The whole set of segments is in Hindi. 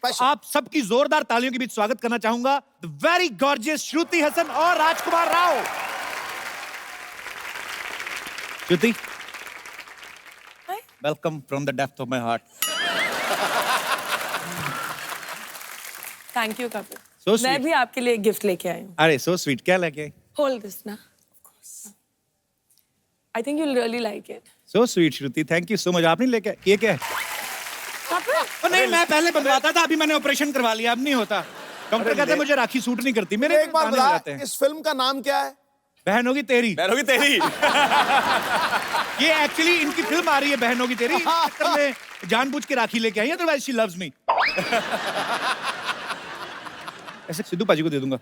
स्पेशल। आप सबकी जोरदार तालियों के बीच स्वागत करना चाहूंगा the very gorgeous Shruti Haasan और Rajkumar Rao. Shruti, welcome from the depth of my heart. Thank you Kapil. So sweet. मैं भी आपके लिए गिफ्ट लेके आई हूँ। अरे सो स्वीट, क्या लेके आई? होल्ड दिस ना। I think you will really like it. So sweet Shruti, thank you so much. आपने लेके ये क्या है? कपिल, नहीं, मैं पहले बनवाता था, अभी मैंने ऑपरेशन करवा लिया, अब नहीं होता। डॉक्टर कहते हैं मुझे राखी सूट नहीं करती, मेरे एक बार दाने बता, जाते हैं। इस फिल्म का नाम क्या है? बहन होगी तेरी। बहन होगी तेरी। ये एक्चुअली इनकी फिल्म आ रही है बहन होगी तेरी, मैं जानबूझ के राखी लेके आई है, अदरवाइज शी लव्स मी। ऐसे सिद्धू पाजी को दे दूंगा।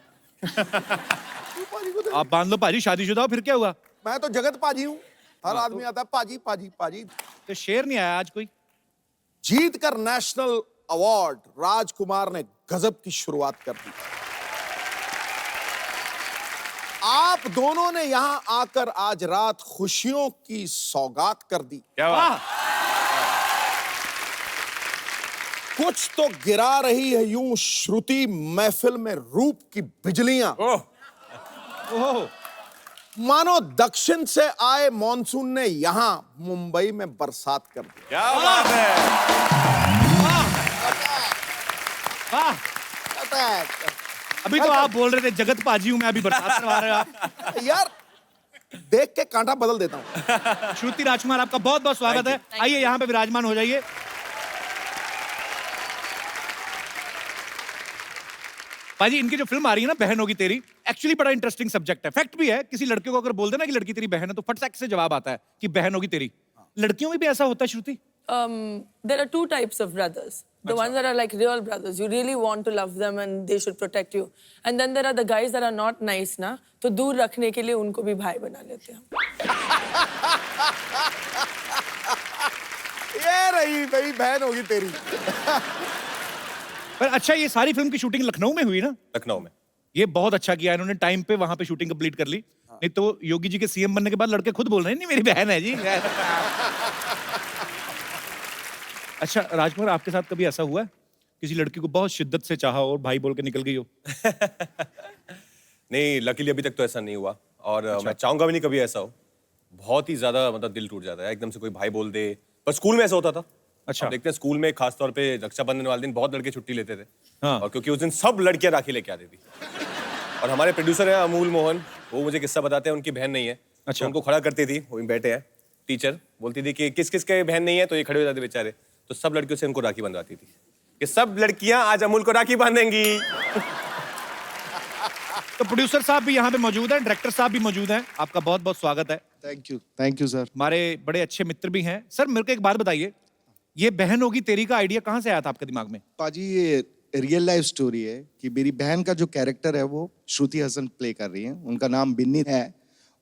आप बांध लो पाजी, शादीशुदा हो फिर क्या हुआ? मैं तो जगत पाजी हूँ, हर आदमी आता है पाजी पाजी पाजी। तो शेर नहीं आया आज कोई? जीत कर नेशनल अवार्ड राजकुमार ने गजब की शुरुआत कर दी। आप दोनों ने यहां आकर आज रात खुशियों की सौगात कर दी। क्या बात? कुछ तो गिरा रही है यूं श्रुति महफिल में रूप की बिजलियां। ओह, मानो दक्षिण से आए मॉनसून ने यहां मुंबई में बरसात कर दी। क्या बात है? वाह। अभी तो आप बोल रहे थे जगत पाजी हूं मैं, अभी बरसात करवा रहे हो आप। यार देख के कांटा बदल देता हूं। श्रुति राजकुमार, आपका बहुत बहुत स्वागत है। आइए यहाँ पे विराजमान हो जाइए। पाजी, इनकी जो फिल्म आ रही है ना बहन होगी तेरी, एक्चुअली बड़ा इंटरेस्टिंग सब्जेक्ट है। फैक्ट भी है, किसी लड़के को अगर बोल देना कि लड़की तेरी बहन है तो फट से जवाब आता है कि बहन होगी तेरी। लड़कियों में भी ऐसा होता है श्रुति? there are two types of brothers. The ones that are like real brothers. You really want to love them and they should protect you. And then there are the guys that are not nice ना, तो दूर रखने के लिए उनको भी भाई बना लेते हैं। ये रही भाई बहन होगी तेरी। पर अच्छा, ये सारी फिल्म की शूटिंग लखनऊ में हुई ना? लखनऊ में। ये बहुत अच्छा किया इन्होंने, टाइम पे वहां पे शूटिंग कंप्लीट कर ली। नहीं तो योगी जी के सीएम बनने के बाद लड़के खुद बोल रहे हैं नहीं मेरी बहन है जी। अच्छा राजकुमार, आपके साथ कभी ऐसा हुआ है किसी लड़की को बहुत शिद्दत से चाहा और भाई बोल के निकल गई हो? नहीं, लकीली अभी तक तो ऐसा नहीं हुआ और मैं चाहूंगा भी नहीं कभी ऐसा हो। बहुत ही ज्यादा मतलब दिल टूट जाता है एकदम से कोई भाई बोल दे। पर स्कूल में ऐसा होता था। अच्छा। देखते हैं स्कूल में खासतौर पे रक्षाबंधन वाले दिन बहुत लड़के छुट्टी लेते थे। हाँ। और क्योंकि उस दिन सब लड़कियां राखी लेके आती थी। और हमारे प्रोड्यूसर हैं अमूल मोहन, वो मुझे किस्सा बताते हैं, उनकी बहन नहीं है। अच्छा। तो उनको खड़ा करती थी, वो बैठे हैं, टीचर बोलती थी कि किस किस के बहन नहीं है, तो ये खड़े हो जाते बेचारे। तो सब लड़कियों से उनको राखी बंधवाती थी कि सब लड़कियां आज अमूल को राखी बांधेंगी। तो प्रोड्यूसर साहब भी यहाँ पे मौजूद हैं, डायरेक्टर साहब भी मौजूद हैं, आपका बहुत बहुत स्वागत है। Thank you sir. हमारे बड़े अच्छे मित्र भी हैं। सर मेरे को एक बात बताइए, ये बहन होगी तेरी का आइडिया कहाँ से आया था आपके दिमाग में? पाजी, ये रियल लाइफ स्टोरी है कि मेरी बहन का जो कैरेक्टर है वो श्रुति हसन प्ले कर रही है। उनका नाम बिन्नी है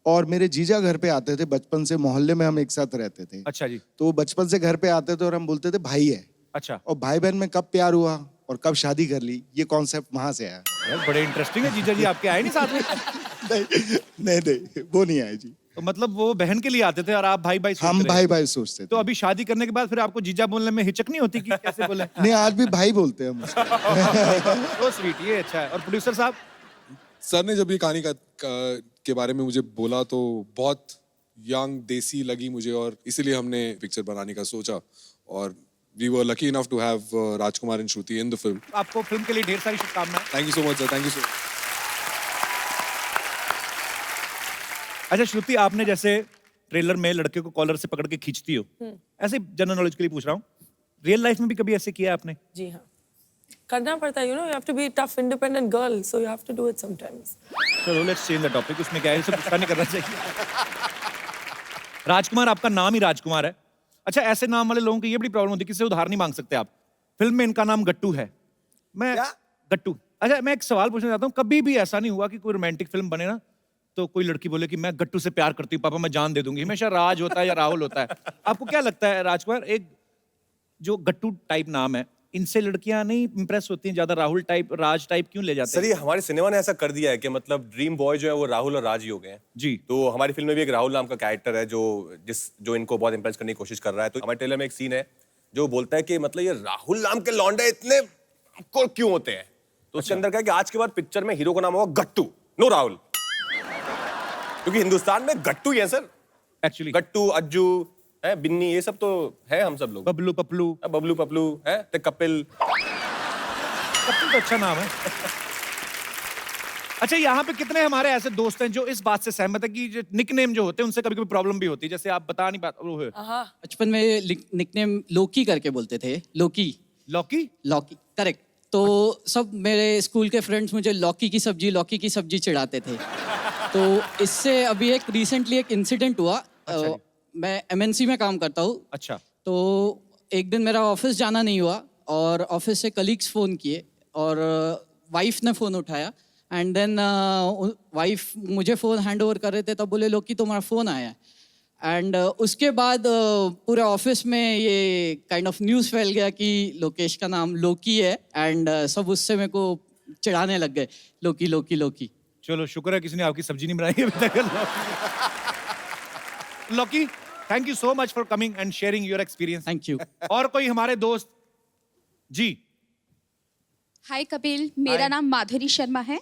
और मेरे जीजा घर पे आते थे बचपन से, मोहल्ले में हम एक साथ रहते थे। अच्छा जी। तो वो बचपन से घर पे आते थे और हम बोलते थे भाई है। अच्छा। और भाई बहन में कब प्यार हुआ और कब शादी कर ली, ये कॉन्सेप्ट वहां से आया। यार बड़े इंटरेस्टिंग है। जीजा जी आपके आए नहीं साथ में? नहीं, वो नहीं आए जी। तो मतलब वो बहन के लिए आते थे और आप भाई भाई हम भाई भाई सोचते थे। तो अभी शादी करने के बाद फिर आपको जीजा बोलने में हिचक नहीं होती कि कैसे बोले? नहीं, आज भी भाई बोलते हैं हम उसको। तो स्वीट, ये अच्छा है। और प्रोड्यूसर साहब? सर ने जब ये कहानी के बारे में मुझे बोला तो बहुत यंग देसी लगी मुझे और इसीलिए हमने पिक्चर बनाने का सोचा और we were lucky enough to have Rajkumar and Shruti in the film. आपको फिल्म के लिए ढेर सारी शुभकामनाएं। Thank you so much sir, thank you so much. अच्छा श्रुति, आपने जैसे ट्रेलर में लड़के को कॉलर से पकड़ के खींचती हो, ऐसे जनरल नॉलेज के लिए पूछ रहा हूँ, रियल लाइफ में भी कभी ऐसे किया आपने? जी हाँ, करना पड़ता है। You know, you have to be a tough, independent girl, so you have to do it sometimes. चलो लेट्स चेंज द टॉपिक। उसमें क्या है, इसे गुस्सा नहीं करना चाहिए। राजकुमार, आपका नाम ही राजकुमार है। अच्छा, ऐसे नाम वाले लोगों की ये बड़ी प्रॉब्लम होती है, किसी से उधार नहीं मांग सकते आप। फिल्म में इनका नाम गट्टू है। मैं क्या? गट्टू। अच्छा, मैं एक सवाल पूछना चाहता हूँ, कभी भी ऐसा नहीं हुआ कि कोई रोमांटिक फिल्म बने ना तो कोई लड़की बोले कि मैं गट्टू से प्यार करती हूँ पापा, मैं जान दे दूंगी? हमेशा राज होता है या राहुल होता है। आपको क्या लगता है राजकुमार, एक जो गट्टू टाइप नाम है, इनसे लड़कियां नहीं इंप्रेस होती हैं ज्यादा? राहुल टाइप, राज टाइप क्यों ले जाते सर, हैं? ये हमारे सिनेमा ने ऐसा कर दिया है कि मतलब ड्रीम बॉय जो है वो राहुल और राज ही हो गए हैं जी। तो हमारी फिल्म में भी एक राहुल नाम का कैरेक्टर है जो इनको बहुत इंप्रेस करने की कोशिश कर रहा है। तो हमारे ट्रेलर में एक सीन है जो बोलता है कि मतलब ये राहुल नाम के लौंडे इतने क्यों होते हैं? तो उसके अंदर क्या है कि आज के बाद पिक्चर में हीरो का नाम होगा गट्टू, नो राहुल, क्योंकि हिंदुस्तान में गट्टू ही है सर। एक्चुअली गट्टू, अज्जू है, बिन्नी, ये सब तो है हम सब लोग। बबलू पपलू, बबलू पपलू है, ते कपिल। कपिल तो अच्छा नाम है। अच्छा, यहाँ पे कितने हमारे ऐसे दोस्त हैं जो इस बात से सहमत है कि जो निकनेम जो होते हैं उनसे कभी-कभी प्रॉब्लम भी होती है, जैसे आप बता नहीं पाते वो है बचपन में निकनेम लोकी करके बोलते थे, लोकी, लौकी। लौकी, करेक्ट। तो सब मेरे स्कूल के फ्रेंड्स मुझे लौकी की सब्जी चिढ़ाते थे। तो इससे अभी एक रिसेंटली एक इंसिडेंट हुआ। मैं एमएनसी में काम करता हूँ। अच्छा। तो एक दिन मेरा ऑफिस जाना नहीं हुआ और ऑफिस से कलीग्स फ़ोन किए और वाइफ ने फ़ोन उठाया एंड देन वाइफ मुझे फ़ोन हैंड ओवर कर रहे थे, तब बोले लोकी तुम्हारा फ़ोन आया है। एंड उसके बाद पूरे ऑफिस में ये काइंड ऑफ न्यूज़ फैल गया कि लोकेश का नाम लोकी है एंड सब उससे मेरे को चिढ़ाने लग गए, लोकी लोकी लोकी। चलो शुक्र है किसी ने आपकी सब्जी नहीं बनाई अभी तक। लौकी, thank you so much for coming and sharing your experience. Thank you. और कोई हमारे दोस्त जी? हाय कपिल, मेरा नाम माधुरी शर्मा है।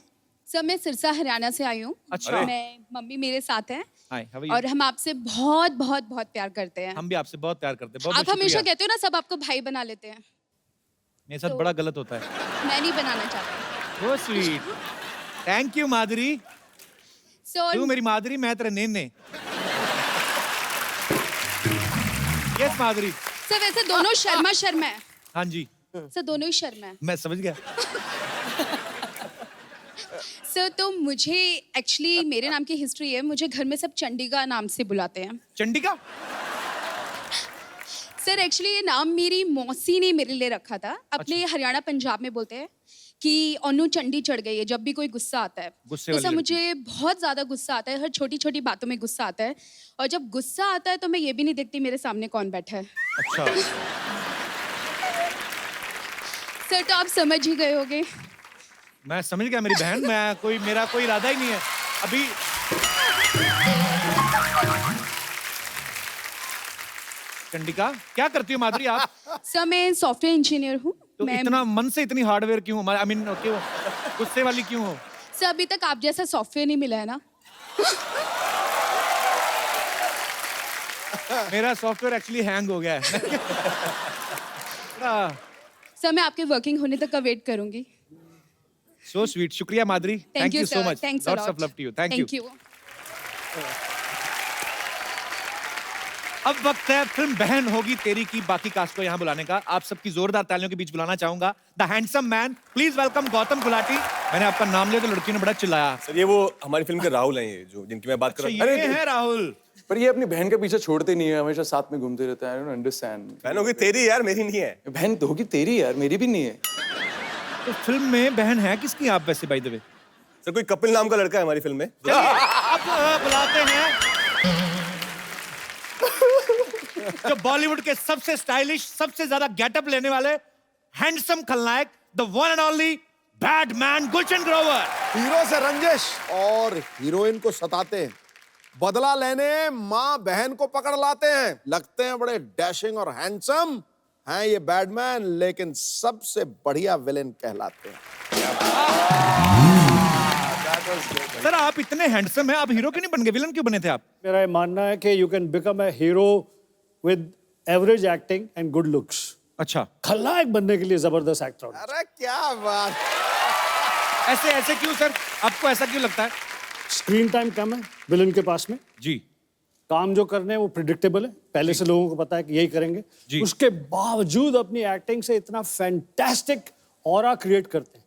सर मैं सिरसा हरियाणा से आई हूँ। अच्छा। मैं मम्मी मेरे साथ हैं हाय, हाउ आर यू? और हम आपसे बहुत बहुत बहुत प्यार करते हैं। हम भी आपसे बहुत प्यार करते हैं। बहुत आप हमेशा कहते हो ना सब आपको भाई बना लेते हैं, मेरे साथ बड़ा गलत होता है। मैं नहीं बनाना चाहती। So sweet. थैंक यू माधुरी। सो तू मेरी माधुरी, मैं तेरे नेने। यस माधुरी। सर वैसे दोनों शर्मा है। हाँ जी, सर दोनों ही शर्मा है। मैं समझ गया। सर तो मुझे एक्चुअली मेरे नाम की हिस्ट्री है, मुझे घर में सब चंडिका नाम से बुलाते हैं। चंडिका? सर एक्चुअली ये नाम मेरी मौसी ने मेरे लिए रखा था। अपने हरियाणा पंजाब में बोलते हैं कि ओनू चंडी चढ़ गई है जब भी कोई गुस्सा आता है। गुस्से तो वाली सर लड़की। मुझे बहुत ज्यादा गुस्सा आता है, हर छोटी छोटी बातों में गुस्सा आता है और जब गुस्सा आता है तो मैं ये भी नहीं देखती मेरे सामने कौन बैठा है। अच्छा। सर तो आप समझ ही गए होगे। मैं समझ गया मेरी बहन, मेरा कोई इरादा ही नहीं है अभी। चंडिका, क्या करती हो माधुरी आप? सर मैं सॉफ्टवेयर इंजीनियर हूँ। तो मैं इतना मन से इतनी हार्डवेयर क्यों? आई मीन क्यों गुस्से वाली क्यों हो? सर अभी तक आप जैसा सॉफ्टवेयर नहीं मिला है ना। मेरा सॉफ्टवेयर एक्चुअली हैंग हो गया है। सर मैं आपके वर्किंग होने तक का वेट करूंगी। सो स्वीट, शुक्रिया Madhuri. Thank you so sir, much. Thanks lots of love to you. Thank you. अब वक्त है फिल्म बहन होगी तेरी की बाकी कास्ट को यहाँ बुलाने का। आप सबकी जोरदार तालियों के बीच बुलाना चाहूंगा the handsome man. Please welcome Gautam Gulati. मैंने आपका नाम लिया तो लड़की ने बड़ा चिल्लाया। सर ये वो हमारी फिल्म के राहुल हैं, ये जो जिनकी मैं बात कर अच्छा, रहा हूँ। ये है राहुल। पर ये अपनी बहन के पीछे छोड़ते नहीं है, हमेशा साथ में घूमते रहता है। I don't understand. बहन होगी तेरी यार, मेरी नहीं है। बहन तो होगी तेरी यार, मेरी भी नहीं है। तो फिल्म में बहन है किसकी आप वैसे बाय द वे? सर कोई कपिल नाम का लड़का है हमारी फिल्म में। अब बुलाते हैं जो बॉलीवुड के सबसे स्टाइलिश, सबसे ज्यादा गेटअप लेने वाले हैंडसम खलनायक, the one and only badman Gulshan Grover. Hero से रंजिश और हीरोइन को सताते हैं, बदला लेने माँ बहन को पकड़ लाते हैं, लगते हैं बड़े डैशिंग और हैंडसम हैं ये बैडमैन, लेकिन सबसे बढ़िया विलेन कहलाते हैं। सर आप इतने हैंडसम हैं, आप हीरो क्यों नहीं बन गए? विलन क्यों बने थे आप? मेरा ये मानना है कि you can become a hero with average acting and good looks. अच्छा, खलनायक बनने के लिए जबरदस्त एक्टर होना अरे क्या बात। ऐसे ऐसे क्यों सर? आपको ऐसा क्यों लगता है? चाहिए। स्क्रीन टाइम कम है विलन के पास में, जी, काम जो करने हैं वो प्रिडिक्टेबल है, पहले से लोगों को पता है कि यही करेंगे। जी। उसके बावजूद अपनी एक्टिंग से इतना फैंटास्टिक ऑरा क्रिएट करते हैं,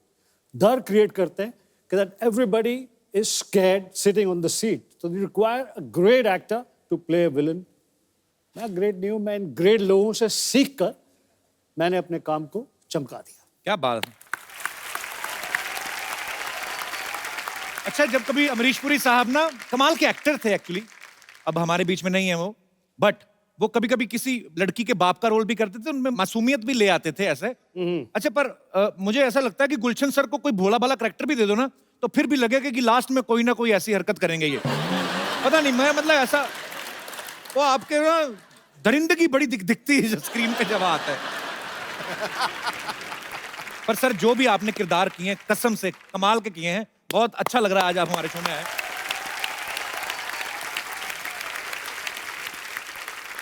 डर क्रिएट करते हैं कि that everybody is scared sitting on the seat. तो you require a great actor to play a villain. मैं ग्रेट नहीं हूं, मैं इन ग्रेट लोगों से सीख कर मैंने अपने काम को चमका दिया। क्या बात है। अच्छा, जब कभी अमरीश पुरी साहब ना कमाल के एक्टर थे एक्चुअली, अब हमारे बीच में नहीं है वो, बट वो कभी कभी किसी लड़की के बाप का रोल भी करते थे, उनमें मासूमियत भी ले आते थे ऐसे। अच्छा, पर मुझे ऐसा लगता है कि गुलशन सर को कोई भोला भाला करैक्टर भी दे दो ना, तो फिर भी लगेगा कि लास्ट में कोई ना कोई ऐसी हरकत करेंगे ये। पता नहीं, मैं मतलब ऐसा वो आपके ना दरिंदगी बड़ी दिखती है जो स्क्रीन पे जब आता है। पर सर जो भी आपने किरदार किए हैं कसम से कमाल के किए हैं, बहुत अच्छा लग रहा है आज आप हमारे शो में आए।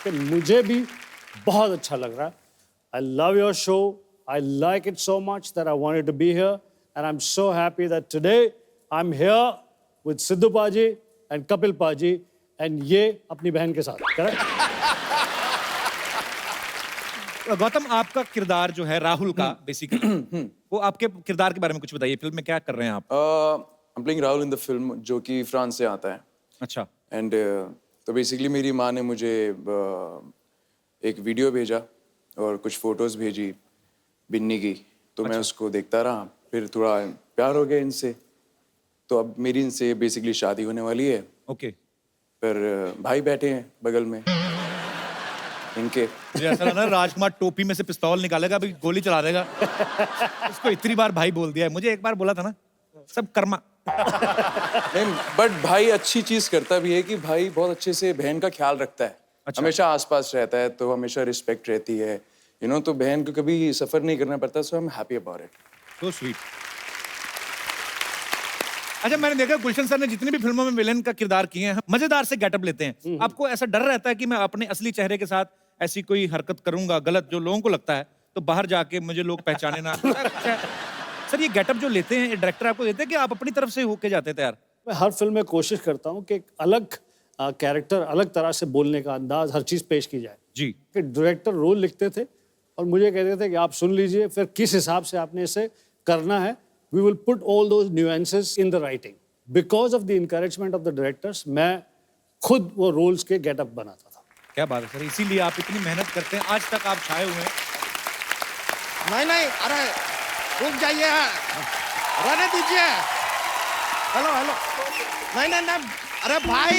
कि मुझे भी बहुत अच्छा लग रहा है। I love your show. I like it so much that I wanted to be here, and I'm so happy that today I'm here with Sidhu Paji and Kapil Paji, and ये अपनी बहन के साथ, correct? गौतम, आपका किरदार जो है राहुल का बेसिकली, वो आपके किरदार के बारे में कुछ बताइए। फिल्म में क्या कर रहे हैं आप? I'm playing Rahul in the film, जो कि फ्रांस से आता है। अच्छा। एंड तो बेसिकली मेरी माँ ने मुझे एक वीडियो भेजा और कुछ फोटोज भेजी बिन्नी की, तो मैं उसको देखता रहा, फिर थोड़ा प्यार हो गया इनसे, तो अब मेरी इनसे बेसिकली शादी होने वाली है। ओके। पर भाई बैठे हैं बगल में इनके। मुझे ऐसा लग रहा है राजकुमार टोपी में से पिस्तौल निकालेगा, अभी गोली चला देगा। उसको इतनी बार भाई बोल दिया है, मुझे एक बार बोला था ना, सब कर्मा। नहीं, बट भाई अच्छी चीज करता भी है कि भाई बहुत अच्छे से बहन का ख्याल रखता है। अच्छा। हमेशा आसपास रहता है, तो हमेशा रिस्पेक्ट रहती है, यू नो, तो बहन को कभी सफर नहीं करना पड़ता, so I am happy about it. So sweet. अच्छा, मैंने देखा गुलशन सर ने जितनी भी फिल्मों में विलेन का किरदार किए हैं, मजेदार से गेटअप लेते हैं। आपको ऐसा डर रहता है कि मैं अपने असली चेहरे के साथ ऐसी कोई हरकत करूंगा गलत, जो लोगों को लगता है, तो बाहर जाके मुझे लोग पहचाने ना? सर, ये गेटअप जो लेते हैं, डायरेक्टर आपको देते हैं कि आप अपनी तरफ से होके जाते थे यार? मैं हर फिल्म में कोशिश करता हूँ कि एक अलग कैरेक्टर, अलग तरह से बोलने का अंदाज, हर चीज़ पेश की जाए जी। कि डायरेक्टर रोल लिखते थे और मुझे कहते थे कि आप सुन लीजिए, फिर किस हिसाब से आपने इसे करना है। We will put all those nuances in the writing. Because of the encouragement of the directors, मैं खुद वो रोल्स के गेटअप बनाता था। क्या बात है सर, इसीलिए आप इतनी मेहनत करते हैं, आज तक आप छाए हुए हैं। नहीं, अरे रुक जाइए, रहने दीजिए। हेलो, नहीं, अरे भाई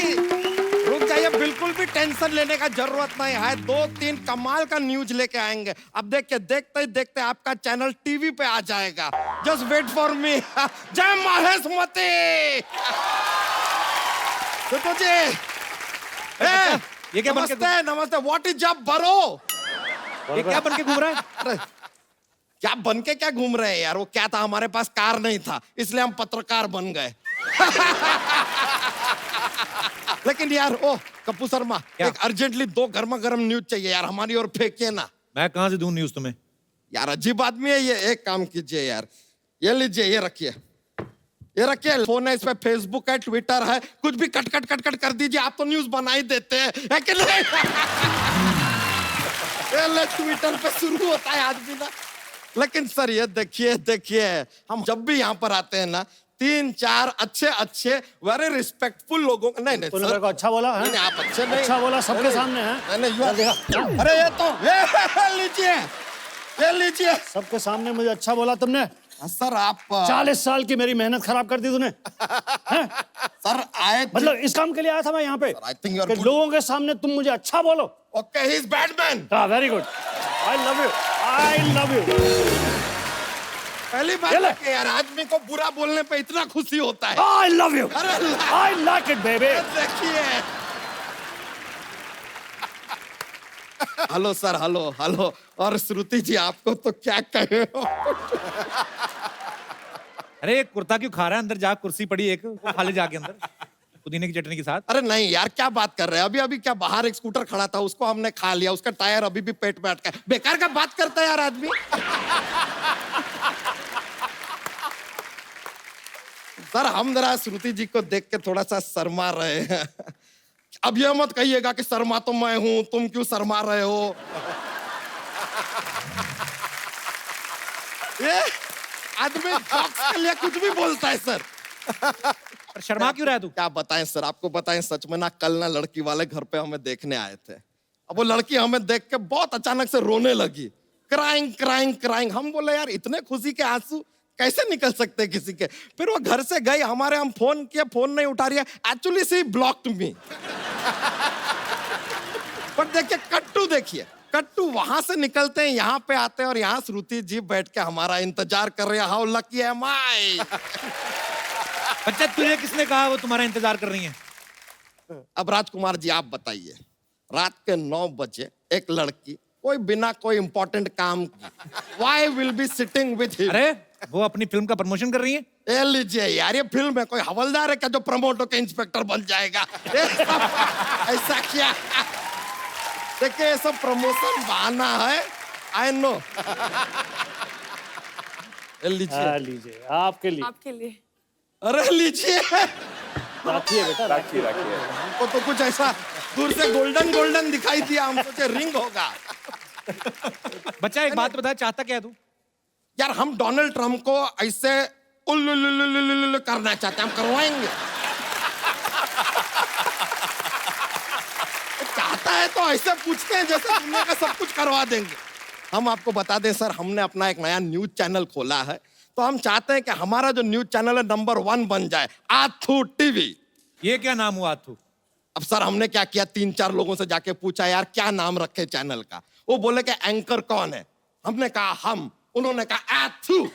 रुक जाइए, बिल्कुल भी टेंशन लेने का जरूरत नहीं है। 2-3 कमाल का न्यूज लेके आएंगे। अब देखिए, देखते ही देखते आपका चैनल टीवी पे आ जाएगा। Just wait for me. जय महेशमती। देखो जी, ये क्या बन के नमस्ते, व्हाट इज जब बरो? ये क्या बन के घूम रहा है? अरे क्या बन के क्या घूम रहे हैं यार? वो क्या था, हमारे पास कार नहीं था, इसलिए हम पत्रकार बन गए। लेकिन यार, ओ कप्पू शर्मा, एक अर्जेंटली 2 गर्मा गर्म न्यूज चाहिए यार, हमारी ओर फेंकिए ना। मैं कहां से दूं न्यूज तुम्हें? यार अजीब आदमी है ये। एक काम कीजिए यार, ये लीजिए, ये रखिए, फोन है, इस पे फेसबुक है, ट्विटर है, कुछ भी कट कर दीजिए। आप तो न्यूज बना ही देते हैं, है कि नहीं? ये ट्विटर पे शुरू होता है आदमी ना। लेकिन सर ये देखिए, हम जब भी यहाँ पर आते हैं ना, 3-4 अच्छे वेरी रिस्पेक्टफुल लोगों का। नहीं तूने मेरे को अच्छा बोला है? नहीं, आप अच्छे नहीं, अच्छा बोला, सबके सामने है। नहीं, अरे ये तो ये लीजिए, सबके सामने मुझे अच्छा बोला तुमने। सर आप 40 साल की मेरी मेहनत खराब कर दी तूने। सर आए, मतलब इस काम के लिए आया था मैं यहाँ पे I think you are कि good. लोगों के सामने तुम मुझे अच्छा बोलो। Okay, he is bad man. हाँ, very good, I love you. पहली बार है कि यार आदमी को बुरा बोलने पे इतना खुशी होता है। आई लव यू, अरे आई लाइक इट बेबी। देखिए, हेलो सर, हेलो। और श्रुति जी, आपको तो क्या कहे। अरे एक कुर्ता क्यों खा रहा है? अंदर जा, कुर्सी पड़ी एक, वो खा ले जाके अंदर, पुदीने की चटनी के साथ। अरे नहीं यार, क्या बात कर रहे हैं? अभी क्या बाहर एक स्कूटर खड़ा था, उसको हमने खा लिया, उसका टायर अभी भी पेट में अटका है। बेकार का बात करता है यार आदमी। सर हम जरा श्रुति जी को देख के थोड़ा सा शर्मा रहे हैं। अब ये मत कहिएगा कि शर्मा तो मैं हूं, तुम क्यों शर्मा रहे हो? ये आदमी जॉक्स के लिए कुछ भी बोलता है सर। पर शर्मा क्यों रहा है तू? क्या बताएं सर, आपको बताएं, सच में ना, कल ना लड़की वाले घर पे हमें देखने आए थे। अब वो लड़की हमें देख के बहुत अचानक से रोने लगी, क्राइंग। हम बोले यार, इतने खुशी के आंसू कैसे निकल सकते हैं किसी के? फिर वो घर से गई, हमारे हम फोन किए, फोन नहीं उठा रही है। एक्चुअली सी ब्लॉक्ड मी। पर देखिए, कट्टू वहां से निकलते हैं, यहाँ पे आते हैं, और यहाँ श्रुति जी बैठ के हमारा इंतजार कर रहे हैं। हाउ लकी एम आई। बच्चा, तुझे किसने कहा वो तुम्हारा इंतजार कर रही है? अब राजकुमार जी आप बताइए, रात के 9 बजे एक लड़की कोई बिना कोई इंपॉर्टेंट काम why will be sitting with him? अरे वो अपनी फिल्म का प्रमोशन कर रही है। ए लीजिए यार, ये फिल्म है, कोई हवलदार है क्या जो प्रमोट होकर इंस्पेक्टर बन जाएगा? ये सब ऐसा क्या? देखिए ये सब प्रमोशन बहाना है, आई नो। लीजिए, लीजिए आपके लिए। आपके लिए। अरे लीजिए, राखिए बेटा, राखिए राखिए। हमको तो कुछ ऐसा दूर से गोल्डन गोल्डन दिखाई दिया, हम सोचे रिंग होगा। बच्चा एक बात बता, चाहता क्या है तू? यार हम डोनाल्ड ट्रम्प को ऐसे उल्लुल्लुल्लुल्लुल्लुल्लु करना चाहते हैं, हम करवाएंगे। चाहता है तो ऐसे पूछते हैं जैसे दुनिया का सब कुछ करवा देंगे। हम आपको बता दें सर, हमने अपना एक नया न्यूज चैनल खोला है, तो हम चाहते हैं कि हमारा जो न्यूज चैनल है नंबर 1 बन जाए, आथू टीवी। ये क्या नाम हुआ तू? अब सर हमने क्या किया, 3-4 लोगों से जाके पूछा यार क्या नाम रखे चैनल का। वो बोले कि एंकर कौन है? हमने कहा हम, उन्होंने कहा आथू।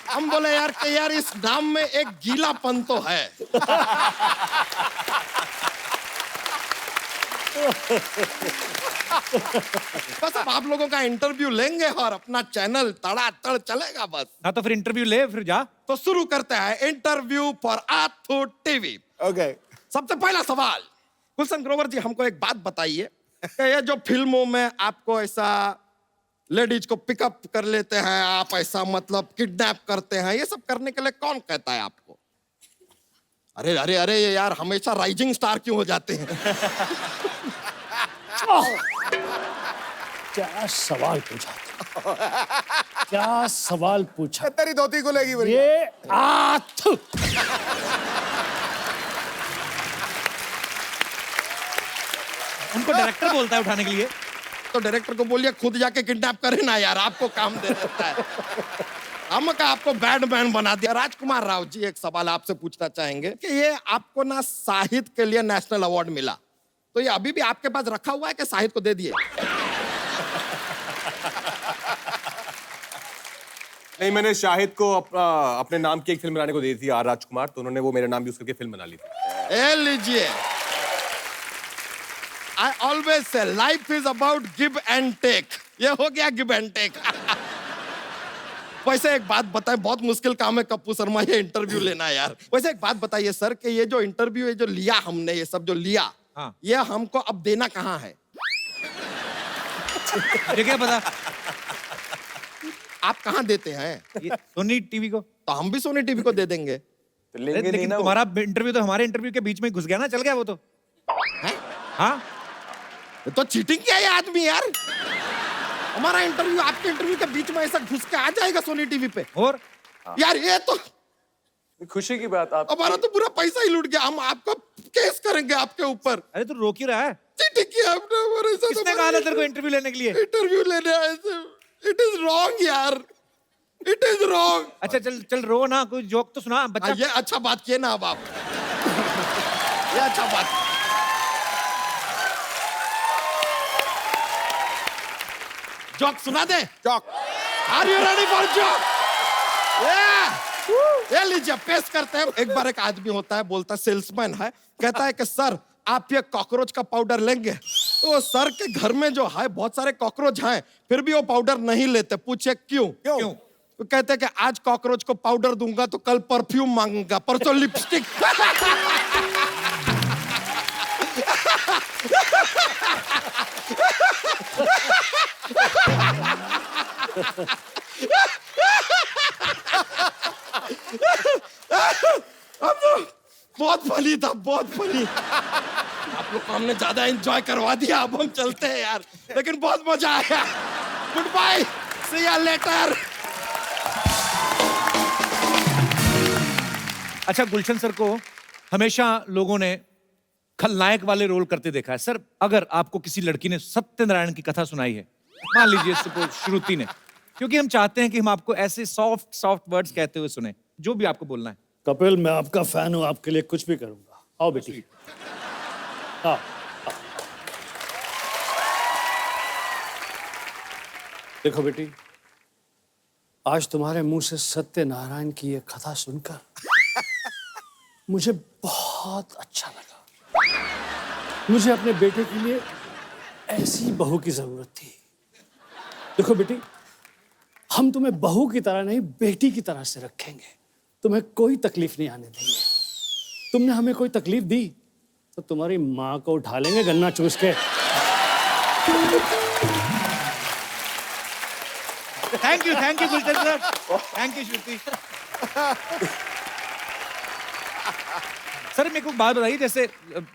हम बोले यार कि यार इस नाम में एक गीलापन तो है। बस अब आप लोगों का इंटरव्यू लेंगे और अपना चैनल तड़ातड़ चलेगा बस। ना तो फिर इंटरव्यू ले, फिर जा। तो शुरू करते हैं इंटरव्यू फॉर आथू टीवी। ओके। सबसे पहला सवाल, गुलशन ग्रोवर जी हमको एक बात बताइए, ये जो फिल्मों में आपको ऐसा लेडीज को पिकअप कर लेते हैं, आप ऐसा मतलब किडनैप करते हैं, ये सब करने के लिए कौन कहता है आपको? अरे अरे अरे ये यार हमेशा राइजिंग स्टार क्यों हो जाते हैं? क्या सवाल पूछा? क्या सवाल पूछा? तेरी धोती को लेगी ये आथ उनको डायरेक्टर बोलता है उठाने के लिए। तो डायरेक्टर को बोलिए खुद जाके किडनैप करे ना यार, आपको काम दे देता है। हम का आपको बैडमैन बना दिया। राजकुमार राव जी एक सवाल आपसे पूछना चाहेंगे कि ये आपको ना साहित्य के लिए नेशनल अवार्ड मिला, तो ये अभी भी आपके पास रखा हुआ है कि साहित्य को दे दिए? नहीं, मैंने शाहिद को अपने नाम की एक फिल्म बनाने को दी थी, आर राजकुमार, तो उन्होंने वो मेरा नाम यूज करके फिल्म बना ली थी। ए लीजिए, I always say life is about give and take। ये हो गया गिव एंड टेक। वैसे एक बात बताएं, बहुत मुश्किल काम है कप्पू शर्मा ये इंटरव्यू लेना यार। वैसे एक बात बताइए सर कि ये जो इंटरव्यू ये जो लिया हमने, ये सब जो लिया, हाँ। ये हमको अब देना कहाँ है? ये क्या पता? आप कहाँ देते हैं? ये सोनी टीवी को। तो हम भी सोनी टीवी को दे देंगे। तो लेंगे नहीं लेकिन ना वो। तुम्हारा इंटरव्यू तो हमारे इंटरव्यू के बीच में घुस गया ना, चल गया वो तो। हैं? हाँ, ये तो चीटिंग किया ये आदमी यार। हमारा इंटरव्यू आपके इंटरव्यू के बीच में ऐसा घुस के आ जाएगा सोनी टीवी पे? और यार ये तो खुशी की बात। आप हमारा तो पूरा पैसा ही लूट गया। हम आपको केस करेंगे आपके ऊपर। अरे तू रोक ही रहा है। चीटिंग किया आपने हमारे साथ। किसने कहा था तेरे को इंटरव्यू लेने के लिए? इंटरव्यू लेने आए थे। इट इज रॉन्ग यार, इट इज रॉन्ग। अच्छा चल चल, रो ना, कोई जोक तो सुना बच्चा। ये अच्छा बात किए ना अब आप। ये अच्छा बात। जोक सुना दे। Joke. Are you ready for joke? ये लीजिए पेश करते हैं। एक बार एक आदमी होता है, बोलता सेल्समैन है, कहता है कि सर आप ये कॉकरोच का पाउडर लेंगे? तो सर के घर में जो है बहुत सारे कॉकरोच हैं, फिर भी वो पाउडर नहीं लेते। पूछे क्यों? क्यों? तो कहते हैं कि आज कॉकरोच को पाउडर दूंगा तो कल परफ्यूम मांगूंगा, परसों लिपस्टिक। बहुत फनी था, बहुत फनी। आप लोग को हमने ज्यादा एंजॉय करवा दिया, अब हम चलते हैं यार, लेकिन बहुत मजा आया। Good bye, see you later. अच्छा, गुलशन सर को हमेशा लोगों ने खलनायक वाले रोल करते देखा है। सर अगर आपको किसी लड़की ने सत्यनारायण की कथा सुनाई है, मान लीजिए सपोज श्रुति ने, क्योंकि हम चाहते हैं कि हम आपको ऐसे सॉफ्ट सॉफ्ट वर्ड्स कहते हुए सुने, जो भी आपको बोलना है। कपिल, मैं आपका फैन हूं, आपके लिए कुछ भी करूंगा। आओ बेटी। हाँ, देखो बेटी, आज तुम्हारे मुंह से सत्यनारायण की ये कथा सुनकर मुझे बहुत अच्छा लगा। मुझे अपने बेटे के लिए ऐसी बहू की जरूरत थी। देखो बेटी, हम तुम्हें बहू की तरह नहीं बेटी की तरह से रखेंगे, तुम्हें कोई तकलीफ नहीं आने देंगे। तुमने हमें कोई तकलीफ दी तो तुम्हारी माँ को उठा लेंगे गन्ना चूस के। Thank you Gulshan sir, thank you Shruti. Sir मेरे को बात बताइए, जैसे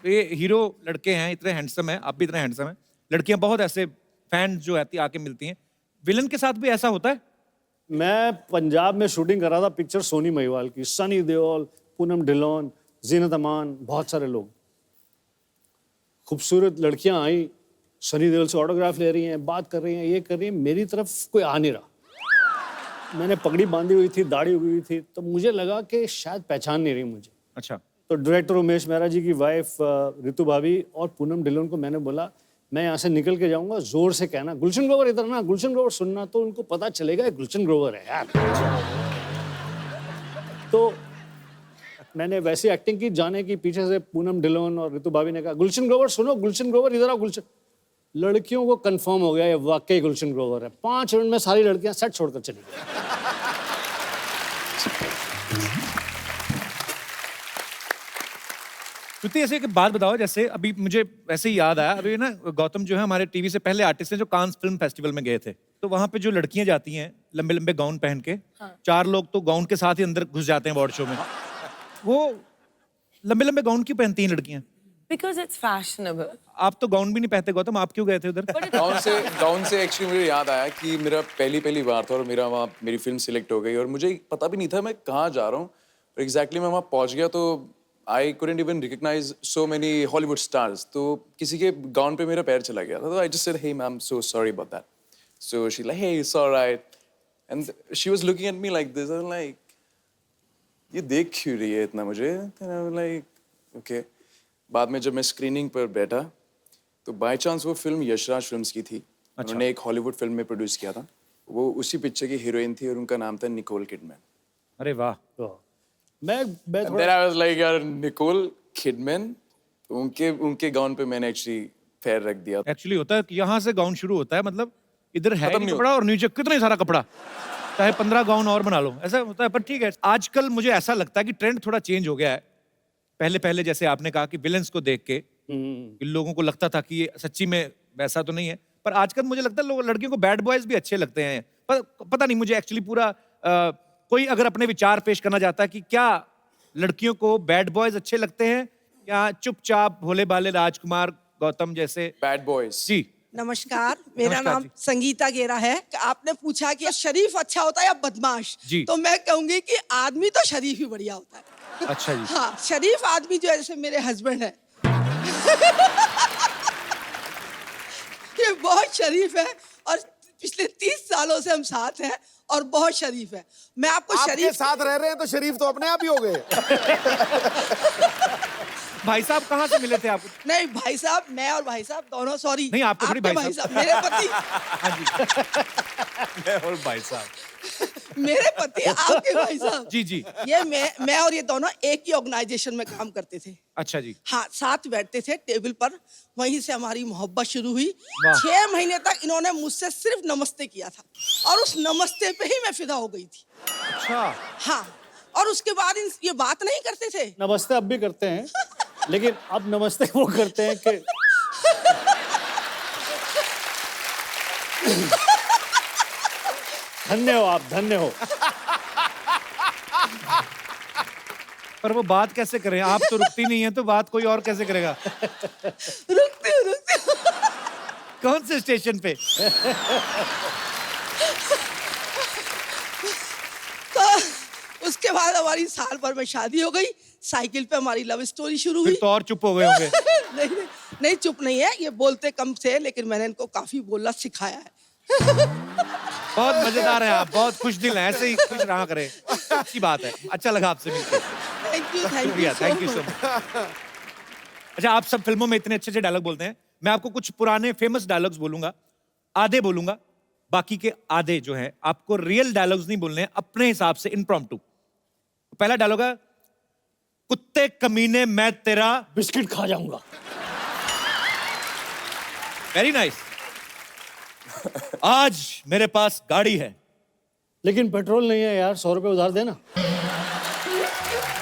ये हीरो लड़के हैं, इतने हैंडसम हैं, आप भी इतने हैंडसम हैं, लड़कियां बहुत ऐसे फैन जो आती आके मिलती हैं, विलन के साथ भी ऐसा होता है? मैं पंजाब में शूटिंग कर रहा था पिक्चर सोनी महिवाल की, सनी देओल, पूनम ढिल्लोन, जीनत अमान, बहुत सारे लोग। खूबसूरत लड़कियां आई, सनी देओल से ऑटोग्राफ ले रही हैं, बात कर रही हैं, ये कर रही हैं, मेरी तरफ कोई आ नहीं रहा। मैंने पगड़ी बांधी हुई थी, दाढ़ी हुई हुई थी, तो मुझे लगा कि शायद पहचान नहीं रही मुझे। अच्छा। तो डायरेक्टर उमेश मेहरा जी की वाइफ रितु भाभी और पूनम ढिल्लोन को मैंने बोला, मैं यहाँ से निकल के जाऊंगा, जोर से कहना गुलशन ग्रोवर इधर ना, गुलशन ग्रोवर सुनना, तो उनको पता चलेगा ये गुलशन ग्रोवर है यार। तो मैंने वैसी एक्टिंग की, जाने की पीछे से पूनम ढिल्लोन और रितु भाभी ने कहा गुलशन ग्रोवर सुनो, गुलशन ग्रोवर इधर आओ, गुलशन। लड़कियों को कंफर्म हो गया ये वाकई गुलशन ग्रोवर है। 5 मिनट में सारी लड़कियां सेट छोड़कर चली गई। श्रुति ऐसे एक बात बताओ, जैसे अभी मुझे वैसे ही याद आया, अभी ना गौतम जो है हमारे टीवी से पहले आर्टिस्ट हैं जो कांस फिल्म फेस्टिवल में गए थे, तो वहां पे जो लड़कियां जाती हैं लंबे लंबे गाउन पहन के, 4 लोग तो गाउन के साथ ही अंदर घुस जाते हैं अवार्ड शो में। वो लंबे लंबे गाउन क्यों पहनती हैं लड़कियां? Because it's fashionable. आप तो गाउन भी नहीं पहनते गौतम, आप क्यों गए थे उधर? गाउन से एक्चुअली मुझे याद आया कि मेरा पहली बार था और मेरी फिल्म सिलेक्ट हो गई और मुझे पता भी नहीं था मैं कहाँ जा रहा हूँ। और एग्जैक्टली मैं वहाँ पहुँच गया तो आई couldn't even recognize so many Hollywood stars. तो किसी के गाउन पे मेरा पैर चला गया था, तो I just said, hey ma'am, so sorry about that. So she's like, hey, it's all right. And she was looking at me like this. I'm like, ये देख क्यों रही है इतना मुझे? Then I was like, okay. बाद में जब मैं स्क्रीनिंग पर बैठा तो बाय चांस वो फिल्म यशराज फिल्म्स की थी। उन्होंने एक हॉलीवुड फिल्म में प्रोड्यूस किया था, वो उसी पिक्चर की हीरोइन थी और उनका नाम था निकोल किडमैन। अरे वाह। मैं Then I was like, यार निकोल किडमैन, उनके गाउन पे मैंने एक्चुअली पैर रख दिया। एक्चुअली होता है कि यहाँ से गाउन शुरू होता है, मतलब इधर है नहीं कपड़ा और नीचे कितना सारा कपड़ा, चाहे 15 गाउन और बना लो, ऐसा होता है। पर ठीक है, आजकल मुझे ऐसा लगता है कि ट्रेंड थोड़ा चेंज हो गया है। पहले जैसे आपने कहा कि विलेंस को देख के इन लोगों को लगता था कि ये सच्ची में वैसा तो नहीं है, पर आजकल मुझे लगता है लड़कियों को बैड बॉयज भी अच्छे लगते हैं। पर पता नहीं मुझे एक्चुअली पूरा कोई अगर अपने विचार पेश करना चाहता है कि क्या लड़कियों को बैड बॉयज अच्छे लगते हैं या चुपचाप भोले भाले राजकुमार गौतम जैसे बैड बॉयज? जी नमस्कार, मेरा नाम संगीता गेरा है। आपने पूछा कि शरीफ अच्छा होता है या बदमाश, जी। तो मैं कहूंगी कि आदमी तो शरीफ ही बढ़िया होता है। अच्छा जी। हाँ, शरीफ आदमी जो है, जैसे मेरे हस्बैंड है ये बहुत शरीफ है और पिछले 30 सालों से हम साथ हैं और बहुत शरीफ है। मैं आपको आपके साथ रह रहे हैं तो शरीफ तो अपने आप ही हो गए। भाई साहब कहाँ से मिले थे आप? नहीं भाई साहब, मैं और भाई साहब दोनों, सॉरी नहीं, आपको थोड़ी भाई साहब, मेरे पति मैं और भाई साहब, मेरे पति आपके भाई साहब। जी जी। ये मैं और ये दोनों एक ही ऑर्गेनाइजेशन में काम करते थे। अच्छा जी। हाँ, साथ बैठते थे टेबल पर, वहीं से हमारी मोहब्बत शुरू हुई। वाह। 6 महीने तक इन्होंने मुझसे सिर्फ नमस्ते किया था और उस नमस्ते पे ही मैं फिदा हो गई थी। अच्छा। हाँ, और उसके बाद ये बात नहीं करते थे। नमस्ते अब भी करते हैं, लेकिन अब नमस्ते वो करते हैं कि धन्य हो आप, धन्य हो। पर वो बात कैसे करें, आप तो रुकती नहीं है तो बात कोई और कैसे करेगा? रुकती हूँ। कौन से स्टेशन पे? तो उसके बाद हमारी साल भर में शादी हो गई, साइकिल पे हमारी लव स्टोरी शुरू हुई। फिर तो और चुप हो गए होंगे। नहीं चुप नहीं है, ये बोलते कम थे लेकिन मैंने इनको काफी बोलना सिखाया है। बहुत मजेदार है आप, बहुत खुश दिल हैं, ऐसे ही खुश रहा करें। अच्छी बात है, अच्छा लगा आपसे मिलकर। Thank you so much. अच्छा, आप सब फिल्मों में इतने अच्छे अच्छे डायलॉग बोलते हैं, मैं आपको कुछ पुराने फेमस डायलॉग्स बोलूंगा, आधे बोलूंगा, बाकी के आधे जो हैं आपको रियल डायलॉग्स नहीं बोलने हैं, अपने हिसाब से इम्प्रॉम्प्टू। पहला डायलॉग है, कुत्ते कमीने मैं तेरा बिस्किट खा जाऊंगा। Very nice. आज मेरे पास गाड़ी है। लेकिन पेट्रोल नहीं है यार, 100 रुपए उधार देना।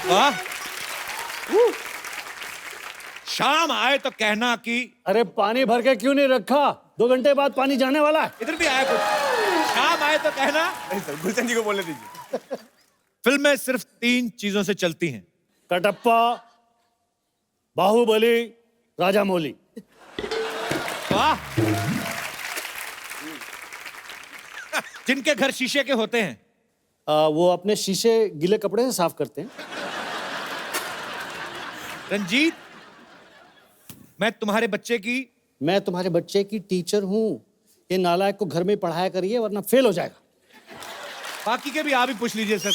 वाह। शाम आए तो कहना कि अरे पानी भर के क्यों नहीं रखा, 2 घंटे बाद पानी जाने वाला है। इधर भी आया कुछ। शाम आए तो कहना। नहीं सर, गुलशन जी को बोलने दीजिए। फिल्में सिर्फ 3 चीजों से चलती हैं। कटप्पा, बाहुबली, राजामौली। वाह। जिनके घर शीशे के होते हैं, वो अपने शीशे गीले कपड़े से साफ करते हैं। रंजीत, मैं तुम्हारे बच्चे की मैं तुम्हारे बच्चे की टीचर हूँ, ये नालायक को घर में पढ़ाया करिए वरना फेल हो जाएगा। बाकी के भी आप ही पूछ लीजिए सर।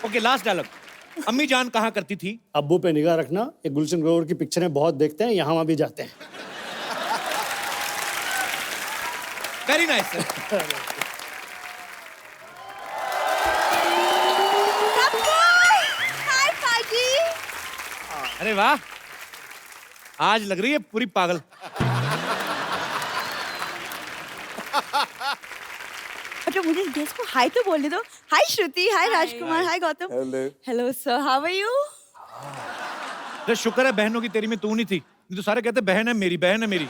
Okay, last dialogue. अम्मी जान कहा करती थी। अब्बू पे निगाह रखना, ये गुलशन ग्रोवर की पिक्चरें बहुत देखते हैं, यहाँ वहाँ भी जाते हैं। Very nice sir. हाय पाजी। अरे वाह, आज लग रही है पूरी पागल। अच्छा मुझे गेस्ट को हाय तो बोलने दो। Hi Shruti, hi Rajkumar, hi Gautam. Hello sir, how are you? तो शुक्र है बहनों की तेरी में तू नहीं थी, नहीं तो सारे कहते बहन है मेरी, बहन है मेरी।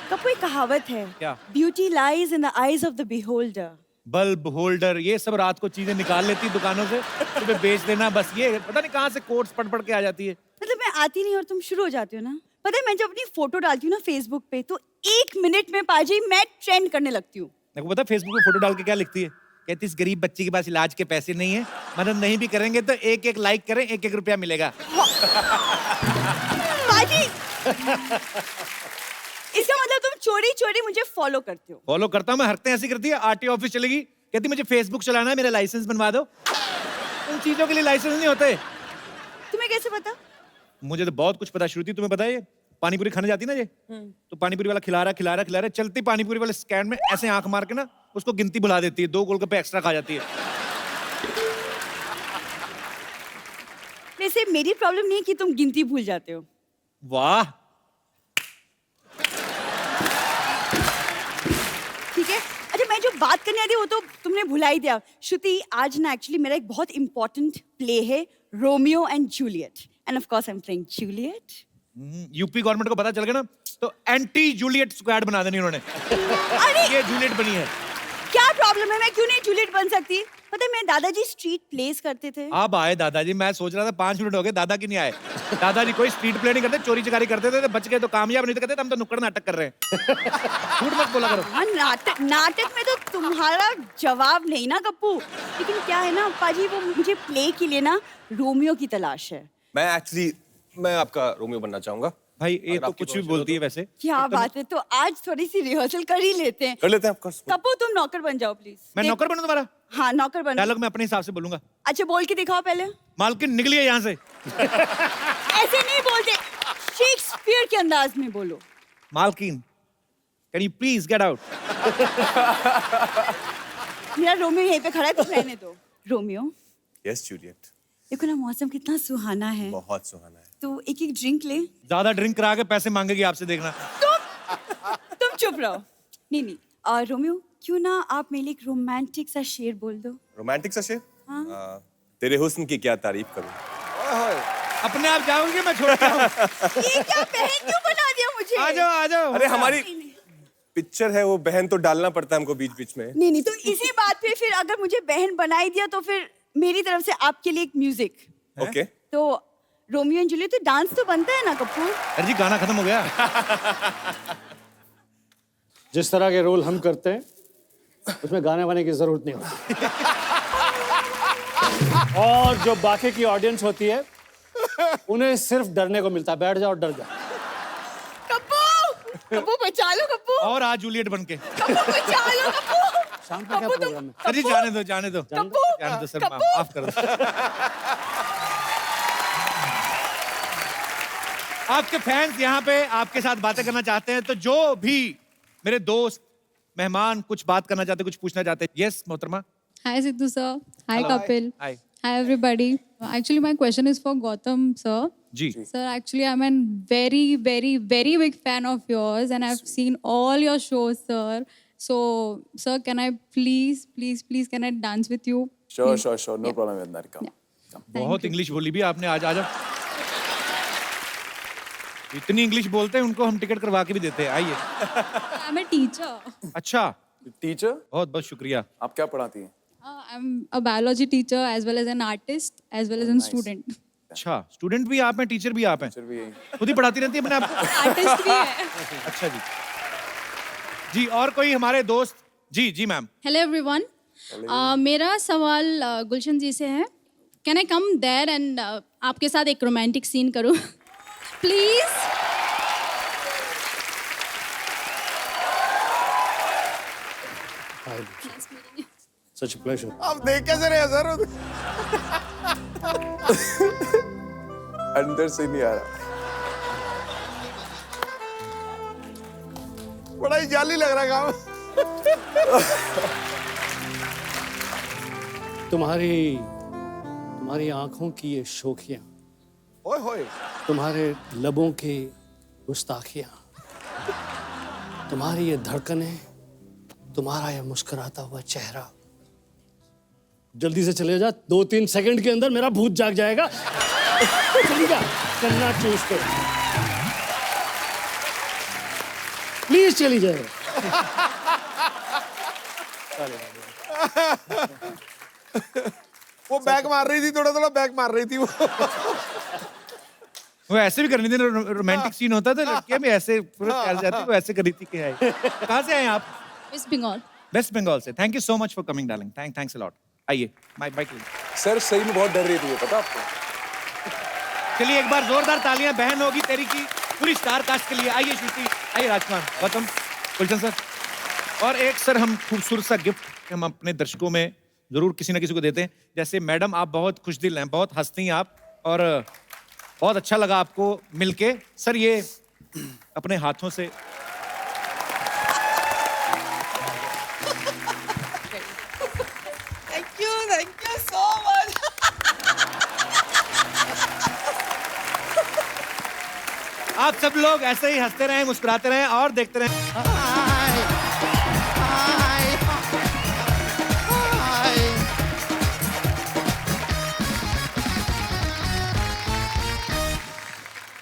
कपू एक कहावत है, क्या? Beauty lies in the eyes of the beholder. Bulb holder, ये सब रात को चीजें निकाल लेती दुकानों से, सुबह बेच देना। बस ये पता नहीं कहाँ से कोट्स पढ़ पढ़ के आ जाती है। मतलब मैं आती नहीं और तुम शुरू हो जाती हो ना। पता है मैं जब अपनी फोटो डालती हूँ ना फेसबुक पे, तो 1 मिनट में पाजी मैं ट्रेंड करने लगती हूँ। देखो पता फेसबुक पे फोटो डाल के क्या लिखती है? कहती इस गरीब बच्चे के पास इलाज के पैसे नहीं है, मदद नहीं भी करेंगे तो 1-1 लाइक करें, 1-1 रुपया मिलेगा। पाजी इसका मतलब तुम चोरी चोरी मुझे फॉलो करते हो। फॉलो करता हूँ मैं, हरकतें ऐसी करती है। आरटीओ ऑफिस चलेगी, कहती मुझे फेसबुक चलाना है, मेरा लाइसेंस बनवा दो। उन चीजों के लिए लाइसेंस नहीं होते। तुम्हें कैसे पता? मुझे तो बहुत कुछ पता। श्रुति तुम्हें पता है, ये पानीपुरी खाने जाती ना ये, तो पानीपुरी वाला खिला रहा चलती पानीपुरी वाले स्टैंड में ऐसे आंख मार के ना उसको गिनती भुला देती है, 2 गोलगप्पे एक्स्ट्रा खा जाती है। वैसे मेरी प्रॉब्लम नहीं है कि तुम गिनती भूल जाते हो। वाह। ठीक है, अच्छा मैं जो बात करने आती वो तो तुमने भुला ही दिया। श्रुति, आज ना एक्चुअली मेरा एक बहुत इंपॉर्टेंट प्ले है, Romeo and Juliet, end of course I am playing Juliet. UP government को पता चल गया ना तो एंटी जूलियट स्क्वाड बना देनी उन्होंने। अरे ये जूलियट बनी है। क्या प्रॉब्लम है, मैं क्यों नहीं जूलियट बन सकती? पता है मेरे दादाजी स्ट्रीट प्लेस करते थे। अब आए दादाजी, मैं सोच रहा था 5 मिनट हो गए दादा की नहीं आए। दादाजी कोई स्ट्रीट प्ले नहीं करते, चोरी चकारी करते थे, तो बच गए तो कामयाब, नहीं तो कहते हम तो नुक्कड़ नाटक कर रहे हैं। झूठ मत बोला करो। हाँ, नाटक में तो तुम्हारा जवाब नहीं ना गप्पू। लेकिन क्या है ना पाजी, वो मुझे प्ले के लिए ना रोमियो की तलाश है। मैं आपका रोमियो बनना चाहूंगा। भाई ये तो कुछ भी बोलती है वैसे। क्या बात है, तो आज थोड़ी सी रिहर्सल कर ही लेते हैं। कर लेते हैं, ऑफकोर्स। कप्पू तुम नौकर बन जाओ प्लीज। मैं नौकर बनूं तुम्हारा? हाँ नौकर बन। डायलॉग मैं अपने हिसाब से बोलूंगा। अच्छा बोल के दिखाओ पहले। मालकिन निकलिए यहाँ से। ऐसे नहीं बोलते, शेक्सपियर के अंदाज में बोलो। मालकिन, can you please get out? मेरा रोमियो यहीं पे खड़ा है, तो रहने दो। Romeo, yes Juliet. देखो ना मौसम कितना सुहाना है, बहुत सुहाना है। तो एक एक ड्रिंक ले। ज्यादा ड्रिंक करा के पैसे मांगेगी आपसे, देखना। तुम चुप रहो। नहीं और रोमियो, क्यों ना आप मेरे लिए एक रोमांटिक सा शेर बोल दो। रोमांटिक सा शेर? हाँ। तेरे हुस्न की क्या तारीफ करूं। अपने आप जाओगे, मैं छोड़ के आऊं? ये क्या बहन क्यों बना दिया मुझे? आ जाओ आ जाओ। अरे हमारी पिक्चर है वो, बहन तो डालना पड़ता है हमको बीच बीच में। नहीं तो इसी बात पे फिर अगर मुझे बहन बनाई दिया तो फिर मेरी तरफ से आपके लिए एक म्यूजिक। ओके। तो रोमियो एंड जूलियट, तो डांस तो बनता है ना कपूर? अरे जी गाना खत्म हो गया। जिस तरह के रोल हम करते हैं उसमें गाने वाने की जरूरत नहीं होती। और जो बाकी की ऑडियंस होती है उन्हें सिर्फ डरने को मिलता है, बैठ जाओ डर जाओ। कप्पू बचा लो कप्पू। और आज जूलियट बन के। कप्पू बचा लो कप्पू। शाम का क्या प्रोग्राम है? अरे जाने दो जाने दो जाने दो सर, माफ कर दो। आपके फैंस यहाँ पे आपके साथ बातें करना चाहते हैं, तो जो भी मेरे दोस्त मेहमान कुछ बात करना चाहते, कुछ पूछना चाहते हैं। यस मोहतरमा। हाय Sidhu sir, hi Hello. Kapil, Hi. Hi everybody. Actually, my question is for Gautam sir. जी Sir, actually, I'm a very, very, very big fan of yours, and I've seen all your shows, sir. So, sir, can I please, please, please, can I dance with you? Sure, Please. sure, sure. No Yeah. problem, Vednari. Come. बहुत इंग्लिश बोली भी आपने आज। आ जाओ, इतनी इंग्लिश बोलते हैं, उनको हम टिकट करवा के भी देते हैं। आइए। I'm a teacher. अच्छा, टीचर, बहुत बहुत शुक्रिया। आप क्या पढ़ाती हैं? I'm a biology teacher as well as an artist as well as a student. अच्छा, स्टूडेंट भी आप हैं, टीचर भी आप हैं, टीचर भी यही। खुद ही पढ़ाती रहती है अपने आप को। Artist भी है. अच्छा जी। जी, और कोई हमारे दोस्त? जी जी मैम। Hello everyone. मेरा सवाल गुलशन जी से है. Can I come there and आपके साथ एक रोमांटिक सीन करूं? Please. Hi, Gulshan. Such a pleasure. आप देख कैसे रहे सर? अंदर से नहीं आ रहा। बड़ा ही जाली लग रहा है काम। तुम्हारी आंखों की ये शोखियां, ओए होए। तुम्हारे लबों की गुस्ताखियां, तुम्हारी ये धड़कनें, तुम्हारा ये मुस्कुराता हुआ चेहरा। जल्दी से चले जा, 2-3 सेकंड के अंदर मेरा भूत जाग जाएगा। चली जा, करना चूज कर। प्लीज चली जाए। वो बैक मार रही थी, थोड़ा थोड़ा बैक मार रही थी वो। वो ऐसे भी करनी थी, रोमांटिक सीन होता था, लड़कियां भी ऐसे पूरा प्यार जाती, वो ऐसे करी थी कि है। कहाँ से आए आप? West Bengal. वेस्ट बंगाल से। Thank you so much for coming darling. Thanks a lot. आइए, माइक बाइक। सर सही में बहुत डर रही थी ये, पता आपको? चलिए एक बार जोरदार तालियां बहन होगी तेरी की पूरी स्टार कास्ट के लिए। आइए श्रुति, आइए राजकुमार, गौतम, गुलशन सर। और एक सर हम खूबसूरत सा गिफ्ट हम अपने दर्शकों में जरूर किसी ना किसी को देते हैं। जैसे मैडम, आप बहुत खुश दिल हैं, बहुत हंसती हैं आप, और बहुत अच्छा लगा आपको मिलके। सर ये अपने हाथों से Thank you so much. आप सब लोग ऐसे ही हंसते रहें, मुस्कुराते रहें और देखते रहें।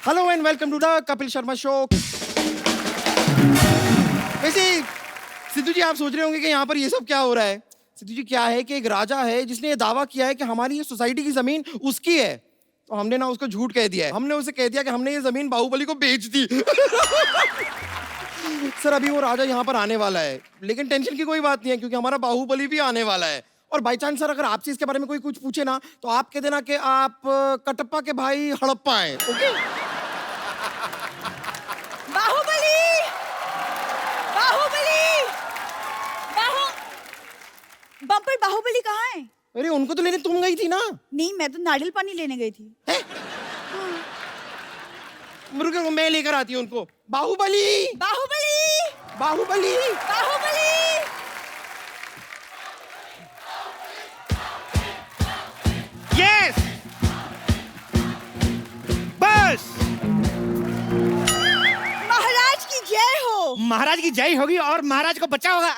Hello and welcome to the Kapil Sharma show. वैसे सिद्धू जी, आप सोच रहे होंगे कि यहाँ पर ये सब क्या हो रहा है। सिद्धू जी, क्या है कि एक राजा है जिसने ये दावा किया है कि हमारी ये सोसाइटी की जमीन उसकी है, तो हमने ना उसको झूठ कह दिया है। हमने उसे कह दिया कि हमने ये जमीन बाहुबली को बेच दी। सर अभी वो राजा यहाँ पर आने वाला है, लेकिन टेंशन की कोई बात नहीं है क्योंकि हमारा बाहुबली भी आने वाला है। और बाई चांस सर अगर आपसे इसके बारे में कोई कुछ पूछे ना, तो आप कह देना कि आप कटप्पा के भाई हड़प्पा हैं। ओके? बाहुबली, बाहुबली, बम्पर बाहुबली कहाँ है? अरे उनको तो लेने तुम गई थी ना। नहीं, मैं तो नारियल पानी लेने गई थी। रुको, मैं लेकर आती हूँ उनको। बाहुबली, बाहुबली, बाहुबली, बाहुबली। यस, बस। महाराज की जय हो। महाराज की जय होगी और महाराज को बचा होगा।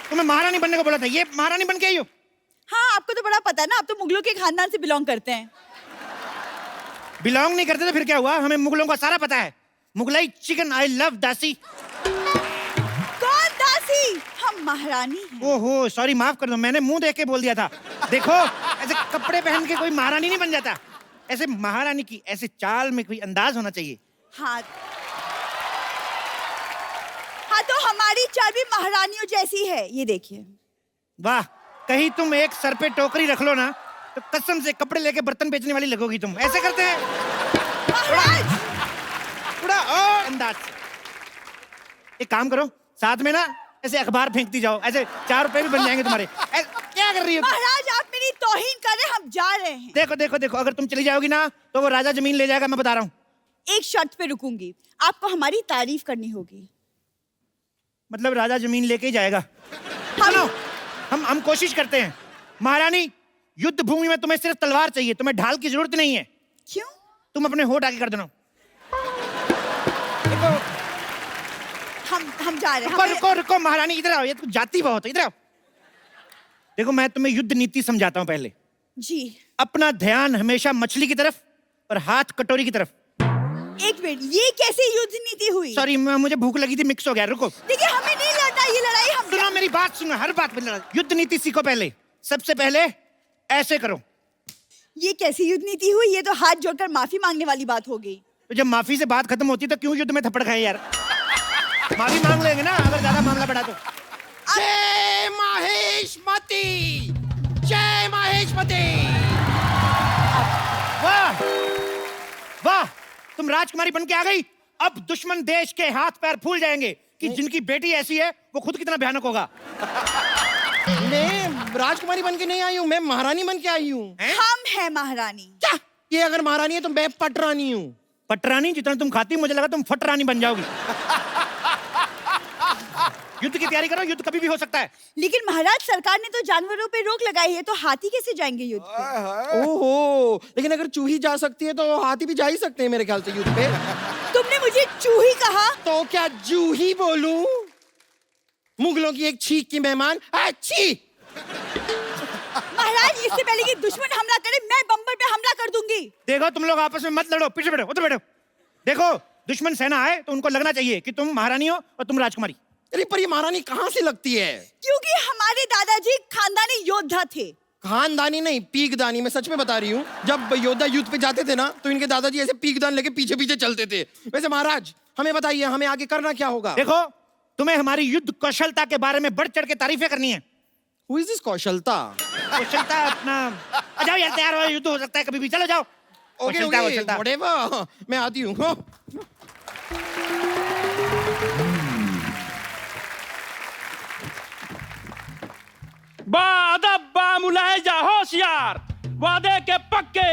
तुम्हें महारानी बनने को बोला था, ये महारानी बन के आई हो। हाँ, आपको तो बड़ा पता है ना, आप तो मुगलों के खानदान से बिलोंग करते हैं। बिलोंग नहीं करते तो फिर क्या हुआ? हमें मुगलों का सारा पता है। मुगलाई चिकन, आई लव दासी। कौन दासी? हम महारानी हैं। ओहो, सॉरी, माफ कर दो, मैंने मुंह देख के बोल दिया था। देखो, ऐसे कपड़े पहन के कोई महारानी नहीं बन जाता। ऐसे महारानी की ऐसे चाल में कोई अंदाज होना चाहिए। हाँ, हाँ, तो हमारी चाल भी महारानियों जैसी है, ये देखिए। वाह, कहीं तुम एक सर पे टोकरी रख लो ना, तो कसम से कपड़े लेके बर्तन बेचने वाली लगोगी तुम। ऐसे करते हैं थोड़ा और अंदाज से। एक काम करो, साथ में ना ऐसे अखबार फेंकती जाओ, ऐसे 4 रुपए भी बन जाएंगे तुम्हारे। क्या कर रही हो महाराज? आप मेरी तौहीन कर रहे हैं, हम जा रहे हैं। देखो देखो देखो, अगर तुम चली जाओगी ना तो वो राजा जमीन ले जाएगा, मैं बता रहा हूँ। एक शर्त पे रुकूंगी, आपको हमारी तारीफ करनी होगी। मतलब राजा जमीन लेके ही जाएगा? सुनो, हम कोशिश करते हैं, महारानी, युद्ध भूमि में तुम्हें सिर्फ तलवार चाहिए, तुम्हें ढाल की जरूरत नहीं है। क्यों? तुम अपने होठ आगे कर देना। हम जा रहे हैं। रुको रुको रुको महारानी, इधर आओ, ये तो जाती बहुत है, इधर आओ। देखो मैं तुम्हें युद्ध नीति समझाता हूँ पहले। जी। अपना ध्यान हमेशा मछली की तरफ और हाथ कटोरी की तरफ। एक मिनट, ये कैसे युद्ध नीति हुई? सॉरी, मुझे भूख लगी थी, मिक्स हो गया, रुको। देखिए हमें नहीं लड़ना ये लड़ाई। हम सुनो मेरी बात, सुनो, हर बात पे लड़ा। युद्ध नीति सीखो पहले। सबसे पहले ऐसे करो। ये कैसी युद्ध नीति हुई? ये तो हाथ जोड़कर माफी मांगने वाली बात हो गई। तो जब माफी से बात खत्म होती तो क्यों युद्ध में थप्पड़ खाए यार? माफी मांग लेंगे ना अगर ज्यादा मामला बढ़ा तो। जय माहेशमती, जय माहेशमती। वाह वाह, तुम राजकुमारी बन के आ गई। अब दुश्मन देश के हाथ पैर फूल जाएंगे कि जिनकी बेटी ऐसी है वो खुद कितना भयानक होगा। मैं राजकुमारी बन के नहीं आई हूँ, मैं महारानी बन के आई हूँ। हम हैं महारानी। क्या? ये अगर महारानी है तो मैं पटरानी हूँ। पटरानी? जितना तुम खाती मुझे लगा तुम फटरानी बन जाओगी। युद्ध की तैयारी करो, युद्ध कभी भी हो सकता है। लेकिन महाराज, सरकार ने तो जानवरों पे रोक लगाई है, तो हाथी कैसे जाएंगे युद्ध पे? ओहो, लेकिन अगर चूही जा सकती है तो हाथी भी जा ही सकते हैं मेरे ख्याल से युद्ध पे। तुमने मुझे चूही कहा? तो क्या जूही बोलूं? मुगलों की एक छींक की मेहमान। अच्छी। महाराज, इससे पहले कि दुश्मन हमला करे, मैं बम्बर पे हमला कर दूंगी। देखो तुम लोग आपस में मत लड़ो, पीछे बैठो, उधर बैठो। देखो दुश्मन सेना आए तो उनको लगना चाहिए कि तुम महारानी हो और तुम राजकुमारी। अरे पर ये महारानी कहाँ से लगती है? क्योंकि हमारे दादाजी खानदानी योद्धा थे। खानदानी नहीं, पीकदानी। मैं सच में बता रही हूँ, जब योद्धा युद्ध पे जाते थे ना तो इनके दादाजी ऐसे पीकदान लेके पीछे पीछे चलते थे। वैसे महाराज, हमें बताइए, हमें आगे करना क्या होगा? देखो तुम्हें हमारी युद्ध कौशलता के बारे में बढ़ चढ़ के तारीफें करनी है। Who is this कौशलता? कौशलता अपना, जाओ यार, तैयार हो, युद्ध हो सकता है कभी भी, चलो जाओ। ओके कौशलता, ओके, कौशलता। whatever, मैं आती हूँ। बादब्बा मुलाहिजा होशियार, वादे के पक्के,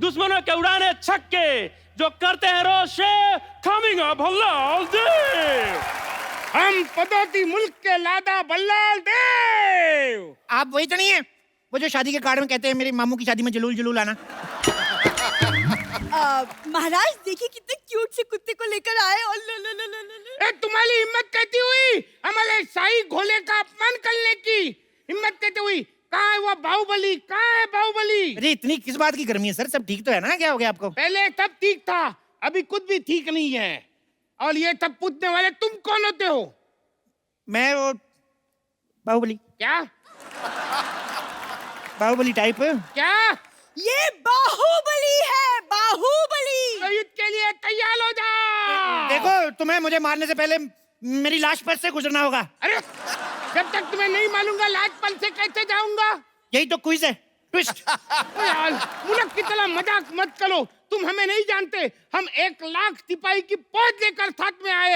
दुश्मनों के उड़ाने छक्के, जो करते हैं रोशे, कमिंग अप भल्लाल देव। हम पदोती मुल्क के लादा भल्लाल देव। आप वही तो नहीं है वो जो शादी के कार्ड में कहते हैं मेरे मामू की शादी में जलूल जलूल आना? महाराज देखिए कितने क्यूट से कुत्ते को लेकर आए। और लो। तुम्हारी हिम्मत कहती हुई हमारे शाही घोड़े का अपमान करने की हिम्मत कहती हुई, कहाँ है वो बाहुबली? कहाँ है बाहुबली? अरे इतनी किस बात की गर्मी है सर, सब ठीक तो है ना? क्या हो गया आपको? पहले सब ठीक था, अभी कुछ भी ठीक नहीं है। और ये सब पूछने वाले तुम कौन होते हो? मैं वो बाहुबली। क्या? बाहुबली टाइप। क्या? ये बाहुबली है, बाहुबली। तो युद्ध के लिए तैयार हो जाओ। देखो तुम्हें मुझे मारने से पहले मेरी लाश पर से गुजरना होगा। अरे जब तक तुम्हें नहीं मालूंगा लाज पल से कैसे जाऊंगा? यही तो क्विज है, ट्विस्ट। यार मुल्क की तरह मजाक मत करो, तुम हमें नहीं जानते। हम 1 लाख सिपाही की फौज लेकर साथ में आए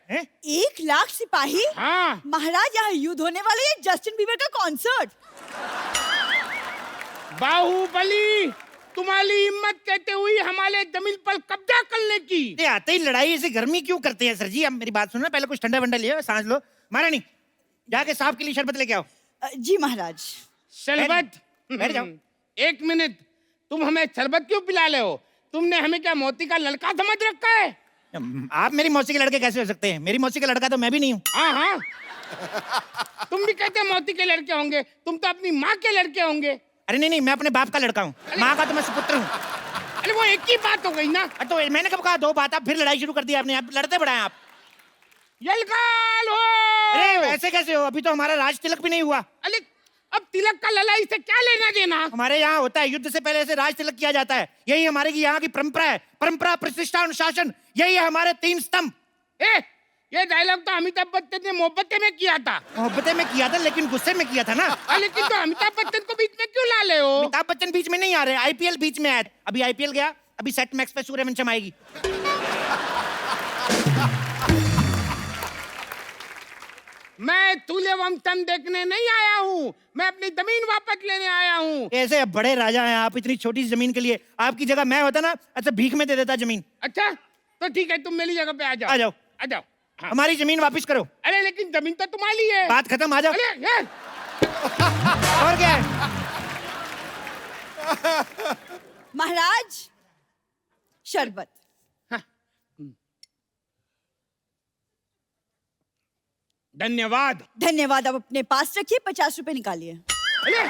हैं। 1 लाख सिपाही? हाँ महाराज, यहाँ युद्ध होने वाले है, जस्टिन बीबर का कॉन्सर्ट। बाहुबली, तुम्हारी हिम्मत कहते हुई हमारे जमीन पर कब्जा करने की। आते ही लड़ाई ऐसी गर्मी क्यों करते हैं सर जी? अब मेरी बात सुनो, पहले कुछ ठंडा वंडा लियो, सांस लो। महारानी जाके साहब के लिए शरबत लेके आओ। जी महाराज। शरबत? बैठ जाओ। 1 मिनट, तुम हमें शरबत क्यों पिला रहे हो? तुमने हमें क्या मोती का लड़का समझ रखा है? आप मेरी मौसी के लड़के कैसे हो सकते हैं? मेरी मौसी का लड़का तो मैं भी नहीं हूँ। हाँ हाँ, तुम भी कहते मोती के लड़के होंगे, तुम तो अपनी माँ के लड़के होंगे। अरे नहीं नहीं, मैं अपने बाप का लड़का हूँ, माँ का तो मैं सुपुत्र हूँ। अरे वो एक ही बात हो गई ना। तो मैंने कब कहा 2 बात? आप फिर लड़ाई शुरू कर दी आपने, आप लड़ते बढ़ाए आप। यलकाल हो। अरे वैसे कैसे हो? अभी तो हमारा राज तिलक भी नहीं हुआ। अरे अब तिलक का लड़ाई से क्या लेना देना? हमारे यहाँ होता है, युद्ध से पहले ऐसे राज तिलक किया जाता है। यही हमारे की यहाँ की परंपरा है। परंपरा, प्रतिष्ठा, अनुशासन, यही है हमारे 3 स्तंभ। ये डायलॉग तो अमिताभ बच्चन ने मोहब्बतें में किया था। मोहब्बतें में किया था, लेकिन गुस्से में किया था ना। लेकिन तो अमिताभ बच्चन को बीच में क्यों ला ले हो? अमिताभ बच्चन बीच में नहीं आ रहे, आईपीएल बीच में आया। अभी आईपीएल गया, अभी सेट मैक्स पे सूर्यवंशम आएगी। मैं सूर्यवंशम देखने नहीं आया हूँ, मैं अपनी जमीन वापस लेने आया हूँ। ऐसे बड़े राजा हैं आप, इतनी छोटी सी जमीन के लिए। आपकी जगह मैं होता ना, अच्छा भीख में दे देता जमीन। अच्छा तो ठीक है, तुम मेरी जगह पे आ जाओ। आ जाओ, आ जाओ। हाँ। हमारी जमीन वापस करो। अरे लेकिन जमीन तो तुम्हारी है। बात खत्म, आ जाओ। अरे यार और क्या है? महाराज शरबत। धन्यवाद। धन्यवाद। आप अपने पास रखिए, 50 रुपए निकालिए। अरे